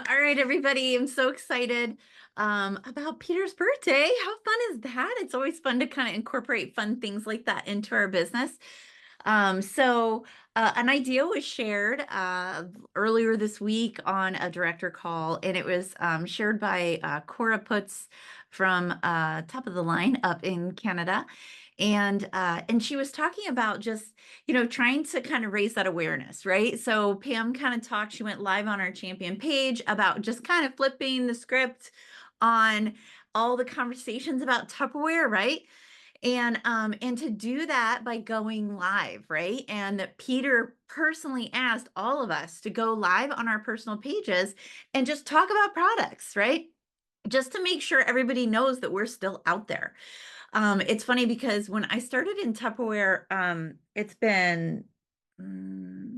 All right, everybody. I'm so excited about Peter's birthday. How fun is that? It's always fun to kind of incorporate fun things like that into our business. An idea was shared earlier this week on a director call, and it was shared by Cora Putz from Top of the Line up in Canada. And she was talking about just, trying to kind of raise that awareness, right? So Pam kind of talked, she went live on our champion page about just kind of flipping the script on all the conversations about Tupperware, right? And to do that by going live, right? And Peter personally asked all of us to go live on our personal pages and just talk about products, right? Just to make sure everybody knows that we're still out there. It's funny because when I started in Tupperware, it's been,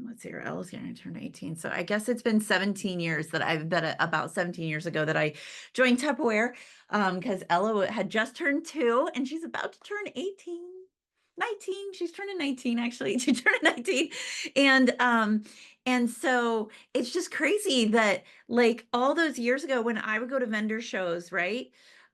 let's see, Ella's going to turn 18. So I guess it's been 17 years about 17 years ago that I joined Tupperware, because Ella had just turned 2 and she's about to turn 18. 19. She's turning 19, actually. She turned 19. And so it's just crazy that like all those years ago when I would go to vendor shows, right?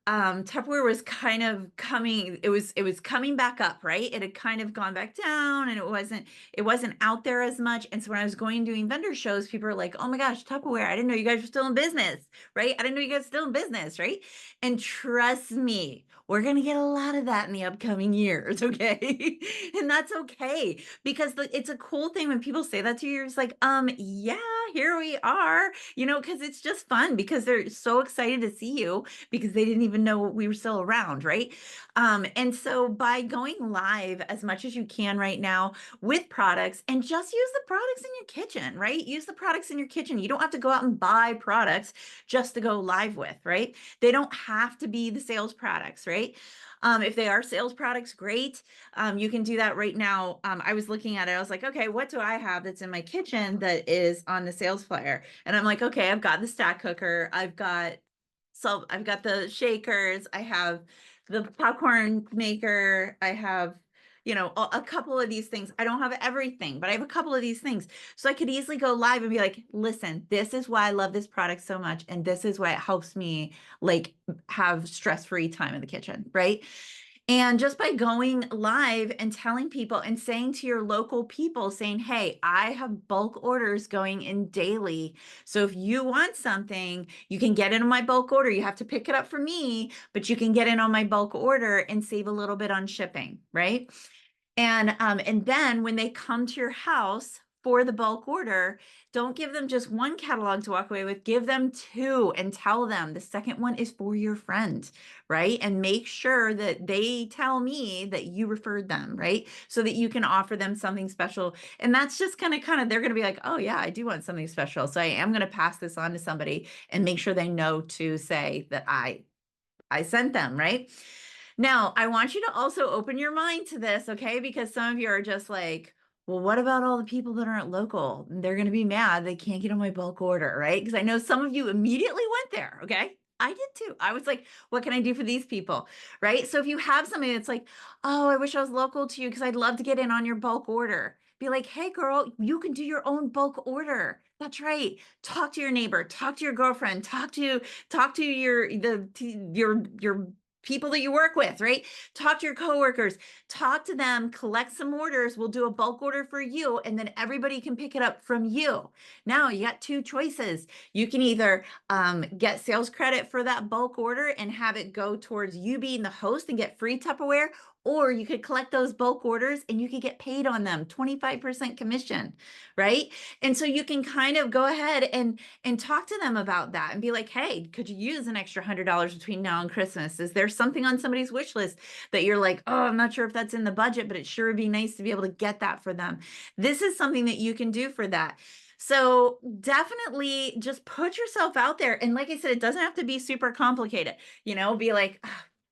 Tupperware was kind of it was coming back up, right? It had kind of gone back down and it wasn't out there as much. And so when I was going doing vendor shows, people were like, oh my gosh, Tupperware, I didn't know you guys were still in business, right? I didn't know you guys were still in business, right? And trust me, we're going to get a lot of that in the upcoming years, okay? And that's okay because it's a cool thing when people say that to you. You're just like, yeah, here we are, because it's just fun because they're so excited to see you because they didn't even know we were still around, right? And so by going live as much as you can right now with products and just use the products in your kitchen, right? Use the products in your kitchen. You don't have to go out and buy products just to go live with, right? They don't have to be the sales products, right? If they are sales products, great. You can do that right now. I was looking at it. I was like, okay, what do I have that's in my kitchen that is on the sales flyer? And I'm like, okay, I've got the stack cooker. I've got the shakers. I have the popcorn maker. I have, a couple of these things. I don't have everything, but I have a couple of these things. So I could easily go live and be like, listen, this is why I love this product so much. And this is why it helps me like have stress-free time in the kitchen, right? And just by going live and telling people and saying to your local people, saying, hey, I have bulk orders going in daily. So if you want something, you can get it on my bulk order. You have to pick it up for me, but you can get it on my bulk order and save a little bit on shipping, right? And then when they come to your house for the bulk order, don't give them just one catalog to walk away with, give them 2 and tell them the second one is for your friend, right? And make sure that they tell me that you referred them, right? So that you can offer them something special. And that's just kind of, they're going to be like, oh yeah, I do want something special. So I am going to pass this on to somebody and make sure they know to say that I sent them, right? Now, I want you to also open your mind to this, okay? Because some of you are just like, well, what about all the people that aren't local? They're going to be mad. They can't get on my bulk order, right? Because I know some of you immediately went there, okay? I did too. I was like, what can I do for these people? Right? So if you have somebody that's like, oh, I wish I was local to you because I'd love to get in on your bulk order. Be like, hey girl, you can do your own bulk order. That's right. Talk to your neighbor, talk to your girlfriend, talk to your people that you work with, right? Talk to your coworkers, talk to them, collect some orders. We'll do a bulk order for you, and then everybody can pick it up from you. Now you got 2 choices. You can either get sales credit for that bulk order and have it go towards you being the host and get free Tupperware, or you could collect those bulk orders and you could get paid on them 25% commission, right? And so you can kind of go ahead and talk to them about that and be like, hey, could you use an extra $100 between now and Christmas? Is there something on somebody's wish list that you're like, oh, I'm not sure if that's in the budget, but it sure would be nice to be able to get that for them. This is something that you can do for that. So definitely just put yourself out there. And like I said, it doesn't have to be super complicated, be like,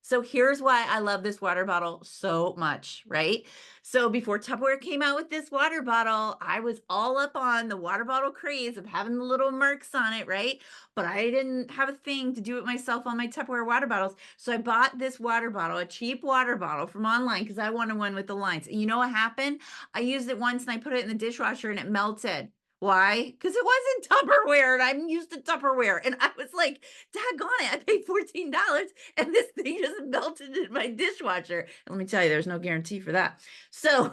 so here's why I love this water bottle so much, right? So before Tupperware came out with this water bottle, I was all up on the water bottle craze of having the little marks on it, right? But I didn't have a thing to do it myself on my Tupperware water bottles. So I bought this water bottle, a cheap water bottle from online because I wanted one with the lines. And you know what happened? I used it once and I put it in the dishwasher and it melted. Why? Because it wasn't Tupperware, and I'm used to Tupperware, and I was like, "Daggone it, I paid $14 and this thing just melted in my dishwasher." And let me tell you, there's no guarantee for that. So,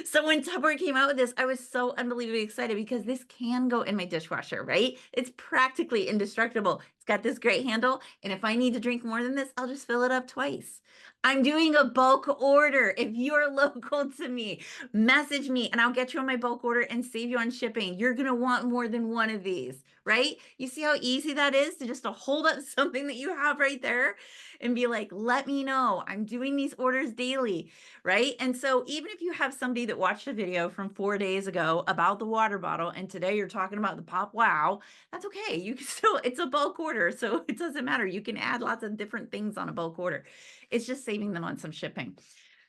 so when Tupperware came out with this, I was so unbelievably excited because this can go in my dishwasher, right? It's practically indestructible. It's got this great handle, and if I need to drink more than this, I'll just fill it up twice. I'm doing a bulk order. If you're local to me, message me and I'll get you on my bulk order and save you on shipping. You're going to want more than one of these, right? You see how easy that is to just to hold up something that you have right there and be like, let me know. I'm doing these orders daily, right? And so even if you have somebody that watched a video from 4 days ago about the water bottle and today you're talking about the Pop Wow, that's okay. You can still, it's a bulk order. So it doesn't matter. You can add lots of different things on a bulk order. It's just saving them on some shipping.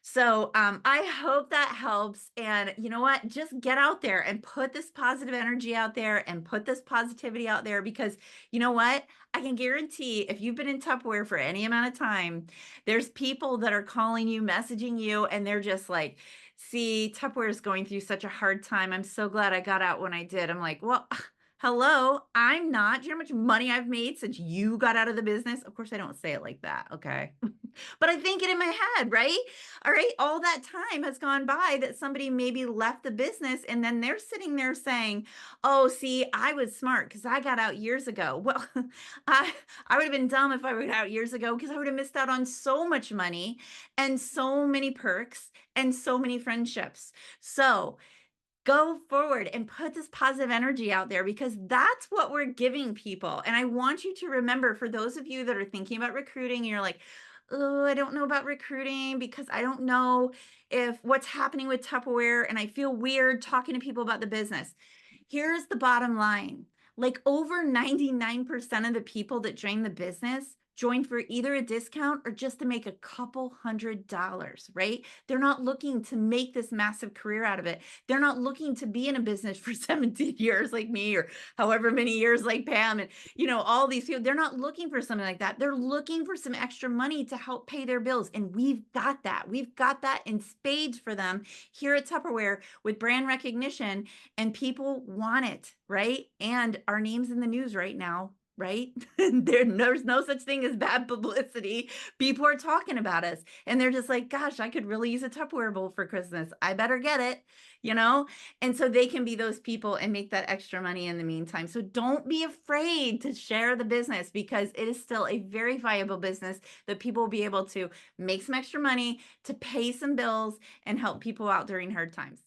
So I hope that helps. And you know what? Just get out there and put this positive energy out there and put this positivity out there because you know what? I can guarantee if you've been in Tupperware for any amount of time, there's people that are calling you, messaging you, and they're just like, see, Tupperware is going through such a hard time. I'm so glad I got out when I did. I'm like, well, hello, I'm not. Do you know how much money I've made since you got out of the business? Of course, I don't say it like that. Okay. But I think it in my head, right? All right, all that time has gone by that somebody maybe left the business and then they're sitting there saying, "Oh, see, I was smart because I got out years ago." Well, I I would have been dumb if I would out years ago because I would have missed out on so much money and so many perks and so many friendships. So, go forward and put this positive energy out there because that's what we're giving people. And I want you to remember for those of you that are thinking about recruiting and you're like, oh, I don't know about recruiting because I don't know if what's happening with Tupperware and I feel weird talking to people about the business. Here's the bottom line. Like over 99% of the people that join the business join for either a discount or just to make a couple $100s, right? They're not looking to make this massive career out of it. They're not looking to be in a business for 17 years like me or however many years like Pam and all these people. They're not looking for something like that. They're looking for some extra money to help pay their bills. And we've got that. We've got that in spades for them here at Tupperware with brand recognition and people want it, right? And our name's in the news right now, right? There's no such thing as bad publicity. People are talking about us and they're just like, gosh, I could really use a Tupperware bowl for Christmas. I better get it, you know? And so they can be those people and make that extra money in the meantime. So don't be afraid to share the business because it is still a very viable business that people will be able to make some extra money to pay some bills and help people out during hard times.